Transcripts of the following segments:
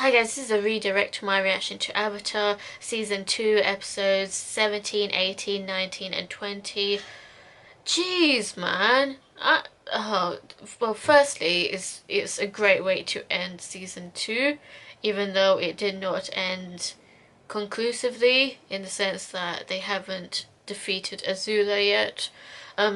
Hi guys, this is a redirect to my reaction to Avatar Season 2 episodes 17, 18, 19 and 20. Jeez man! Well, firstly, it's a great way to end Season 2, even though it did not end conclusively, in the sense that they haven't defeated Azula yet.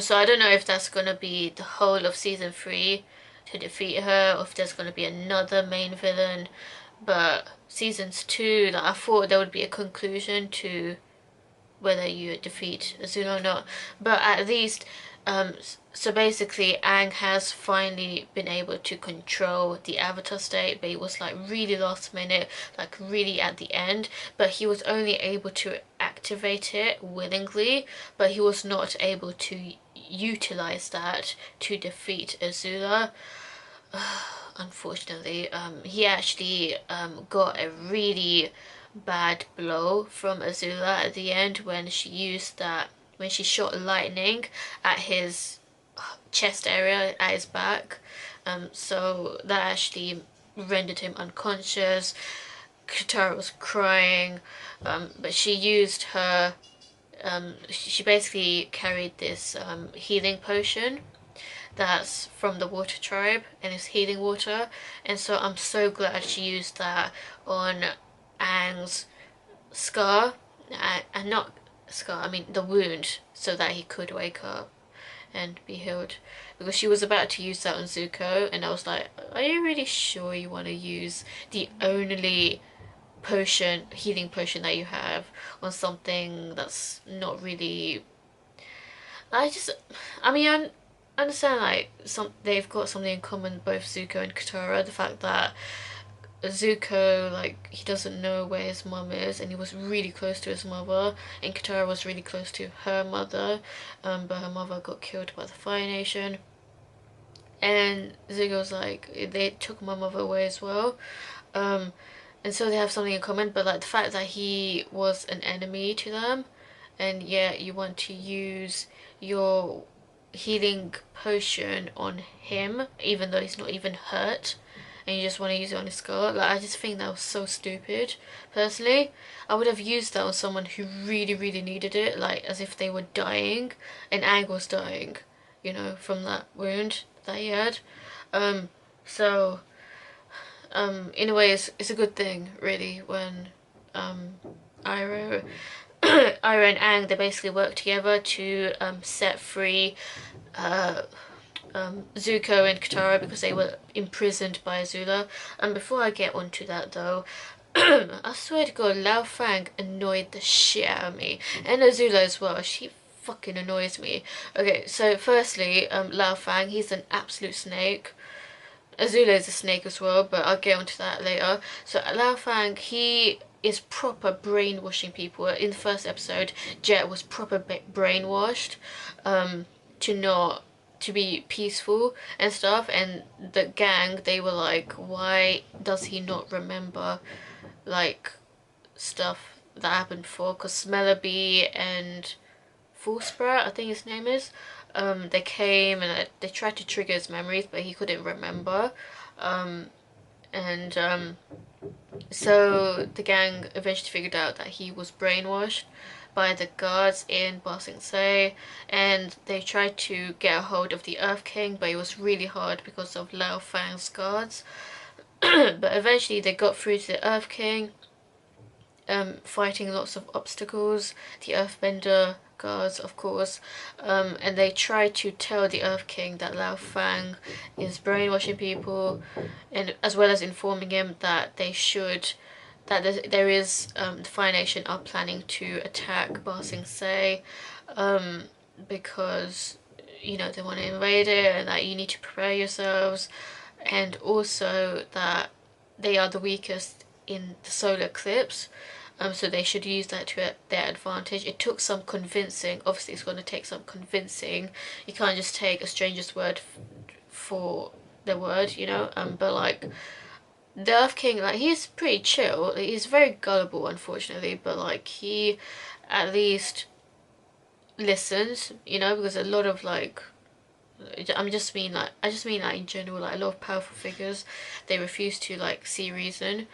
So I don't know if that's gonna be the whole of Season 3 to defeat her, or if there's gonna be another main villain. But seasons 2, like, I thought there would be a conclusion to whether you defeat Azula or not. But at least, so basically Aang has finally been able to control the Avatar state, but it was like really last minute, like really at the end. But he was only able to activate it willingly, but he was not able to utilize that to defeat Azula. Unfortunately, he actually got a really bad blow from Azula at the end when she shot lightning at his chest area, at his back. So that actually rendered him unconscious. Katara was crying, but she used her she basically carried this healing potion that's from the water tribe, and it's healing water. And so I'm so glad she used that on Aang's scar, and not scar, I mean the wound, so that he could wake up and be healed. Because she was about to use that on Zuko, and I was like, are you really sure you want to use the only healing potion that you have on something that's not really... I mean, I understand like they've got something in common, both Zuko and Katara. The fact that Zuko, like, he doesn't know where his mum is, and he was really close to his mother, and Katara was really close to her mother, but her mother got killed by the Fire Nation. And Zuko's like, they took my mother away as well. And so they have something in common, but like the fact that he was an enemy to them, and yet you want to use your healing potion on him even though he's not even hurt, and you just want to use it on his skull. Like, I just think that was so stupid. Personally, I would have used that on someone who really needed it, like as if they were dying, and Aang was dying, you know, from that wound that he had. So in a way it's a good thing really when Iroh Iroh and Aang, they basically work together to set free Zuko and Katara, because they were imprisoned by Azula. And before I get onto that though, I swear to God, Lao Fang annoyed the shit out of me, and Azula as well. She fucking annoys me. Okay, so firstly, Lao Fang, he's an absolute snake. Azula is a snake as well, but I'll get onto that later. So Lao Fang, he is proper brainwashing people. In the first episode, Jet was proper brainwashed to be peaceful and stuff, and the gang, they were like, why does he not remember like stuff that happened before? Because Smellerbee and Sprout, I think his name is, they came and they tried to trigger his memories, but he couldn't remember. So the gang eventually figured out that he was brainwashed by the guards in Ba Sing Se, and they tried to get a hold of the Earth King, but it was really hard because of Lao Fang's guards. But eventually they got through to the Earth King, fighting lots of obstacles, the Earthbender guards of course, and they tried to tell the Earth King that Lao Fang is brainwashing people, and as well as informing him that the Fire Nation are planning to attack Ba Sing Se, because, you know, they want to invade it, and that you need to prepare yourselves, and also that they are the weakest in the solar eclipse. So they should use that to their advantage. It took some convincing. Obviously it's going to take some convincing. You can't just take a stranger's word for the word, you know. But like, the Earth King, like, he's pretty chill. He's very gullible, unfortunately, but like, he at least listens, you know, because a lot of like I just mean like in general, like a lot of powerful figures, they refuse to like see reason.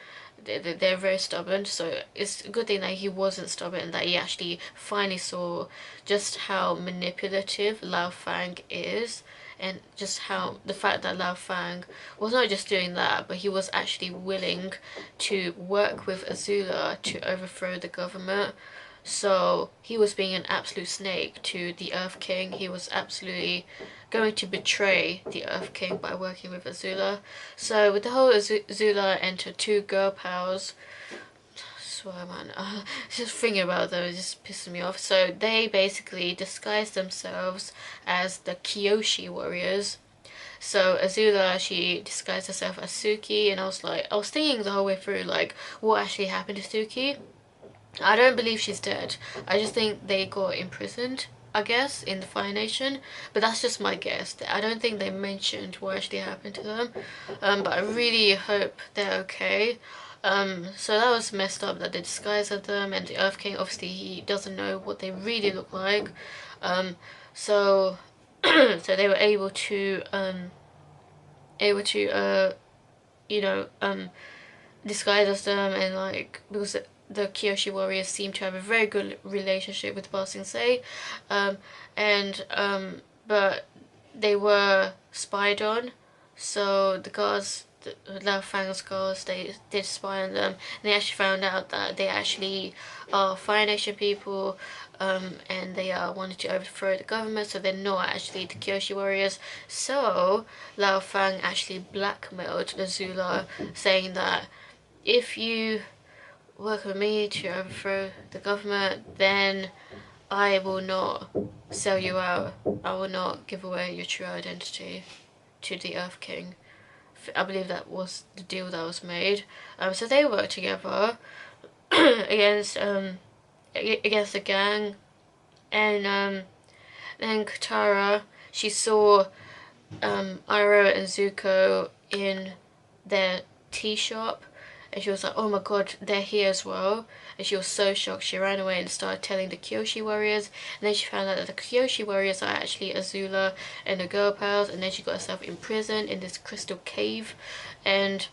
They're very stubborn, so it's a good thing that he wasn't stubborn and that he actually finally saw just how manipulative Lao Fang is, and just how the fact that Lao Fang was not just doing that, but he was actually willing to work with Azula to overthrow the government. So he was being an absolute snake to the Earth King. He was absolutely going to betray the Earth King by working with Azula. So with the whole Azula and her two girl pals, I swear man, just thinking about them is just pissing me off. So they basically disguised themselves as the Kyoshi Warriors. So Azula, she disguised herself as Suki, and I was thinking the whole way through, like, what actually happened to Suki? I don't believe she's dead. I just think they got imprisoned, I guess, in the Fire Nation. But that's just my guess. I don't think they mentioned what actually happened to them. But I really hope they're okay. So that was messed up that they disguised them, and the Earth King, obviously, he doesn't know what they really look like. So, so they were you know, disguise as them, and like, because the Kyoshi Warriors seem to have a very good relationship with Ba Sing Se, and but they were spied on, so the guards, the Lao Fang's guards, they did spy on them, and they actually found out that they actually are Fire Nation people, and they wanted to overthrow the government, so they're not actually the Kyoshi Warriors. So Lao Fang actually blackmailed Azula, saying that if you work with me to overthrow the government, then I will not sell you out. I will not give away your true identity to the Earth King. I believe that was the deal that was made. So they worked together against against the gang, and then Katara, she saw Iroh and Zuko in their tea shop, and she was like, oh my god, they're here as well. And she was so shocked, she ran away and started telling the Kyoshi Warriors, and then she found out that the Kyoshi Warriors are actually Azula and the girl pals, and then she got herself imprisoned in this crystal cave, and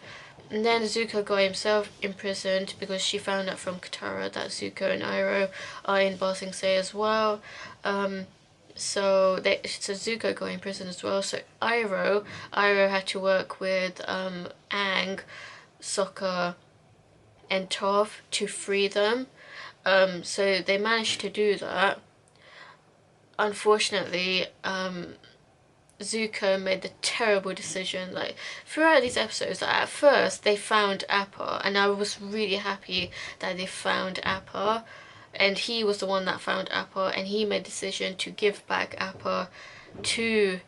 then Zuko got himself imprisoned because she found out from Katara that Zuko and Iroh are in Ba Sing Se as well. So Zuko got in prison as well. So Iroh had to work with Aang, Sokka, and Toph to free them. So they managed to do that. Unfortunately, Zuko made the terrible decision. Like, throughout these episodes, like, at first they found Appa, and I was really happy that they found Appa, and he was the one that found Appa, and he made the decision to give back Appa to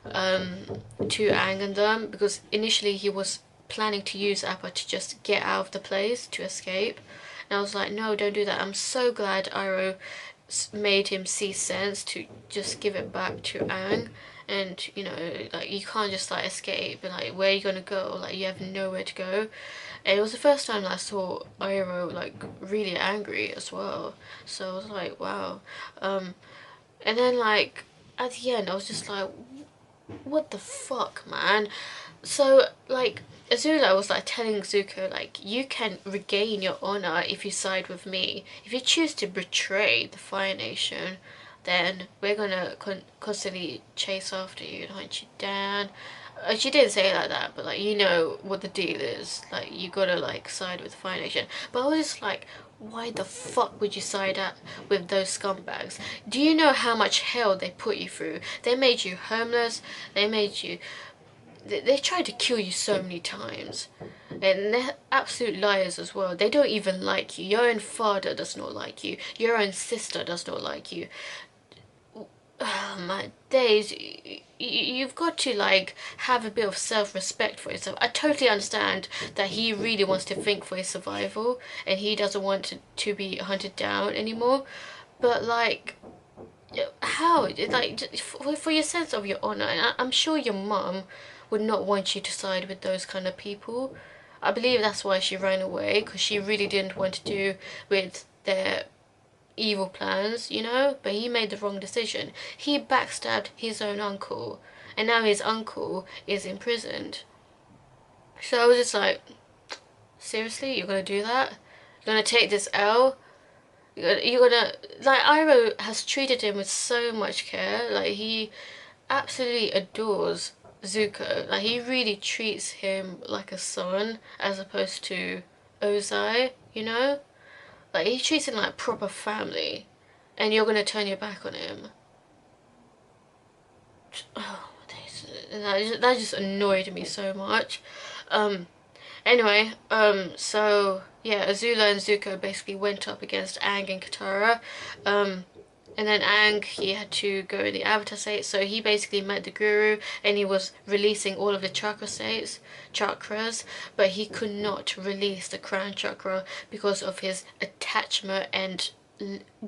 Aang and them, because initially he was planning to use Appa to just get out of the place, to escape. And I was like, no, don't do that. I'm so glad Iroh made him see sense to just give it back to Aang. And, you know, like, you can't just like escape, and like, where are you gonna go? Like, you have nowhere to go. And it was the first time that I saw Iroh like really angry as well. So I was like, wow. And then like at the end I was just like, what the fuck, man? So like, Azula was like telling Zuko, like, you can regain your honor if you side with me. If you choose to betray the Fire Nation, then we're gonna constantly chase after you and hunt you down. She didn't say it like that, but like, you know what the deal is. Like, you gotta like side with the Fire Nation. But I was just like, why the fuck would you side up with those scumbags? Do you know how much hell they put you through? They made you homeless. They made you. They tried to kill you so many times. And they're absolute liars as well. They don't even like you. Your own father does not like you. Your own sister does not like you. Oh my days, you've got to like have a bit of self-respect for yourself. I totally understand that he really wants to think for his survival and he doesn't want to be hunted down anymore, but like, how? Like, for your sense of your honor, and I'm sure your mum would not want you to side with those kind of people. I believe that's why she ran away, because she really didn't want to do with their evil plans, you know. But he made the wrong decision. He backstabbed his own uncle. and now his uncle is imprisoned. So I was just like, seriously, you're gonna do that? You're gonna take this L? You're gonna like, Iroh has treated him with so much care. Like, he absolutely adores Zuko. Like, he really treats him like a son as opposed to Ozai, you know? Like, he treats him like proper family, and you're gonna turn your back on him. Oh, that just annoyed me so much. Um, Anyway, so yeah, Azula and Zuko basically went up against Aang and Katara. And then Aang, he had to go in the Avatar state, so he basically met the Guru and he was releasing all of the chakras, but he could not release the crown chakra because of his attachment and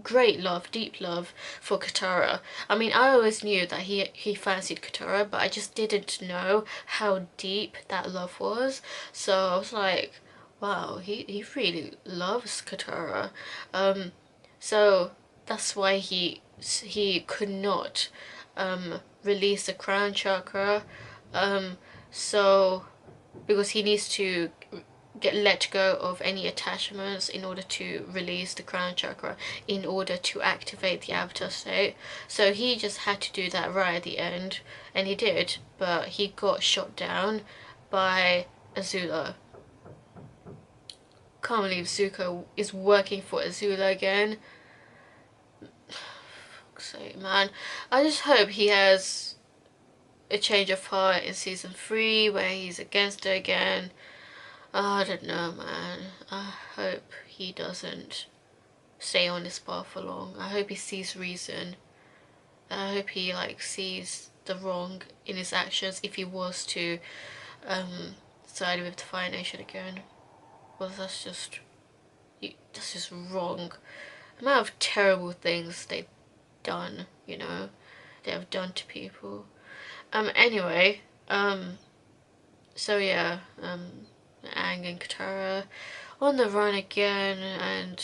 great love, deep love for Katara. I mean, I always knew that he fancied Katara, but I just didn't know how deep that love was. So I was like, wow, he really loves Katara. So that's why he could not release the crown chakra. So because he needs to let go of any attachments in order to release the crown chakra, in order to activate the avatar state. So he just had to do that right at the end, and he did, but he got shot down by Azula. Can't believe Zuko is working for Azula again. Fuck's sake, man. I just hope he has a change of heart in season 3 where he's against her again. I don't know, man. I hope he doesn't stay on this path for long. I hope he sees reason. I hope he like sees the wrong in his actions if he was to side with the Fire Nation again. Well, that's just wrong. The amount of terrible things they've done, you know, they have done to people. Anyway, so yeah, Aang and Katara on the run again, and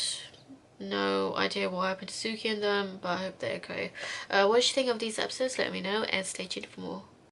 no idea what happened to Suki and them, but I hope they're okay. What did you think of these episodes? Let me know, and stay tuned for more.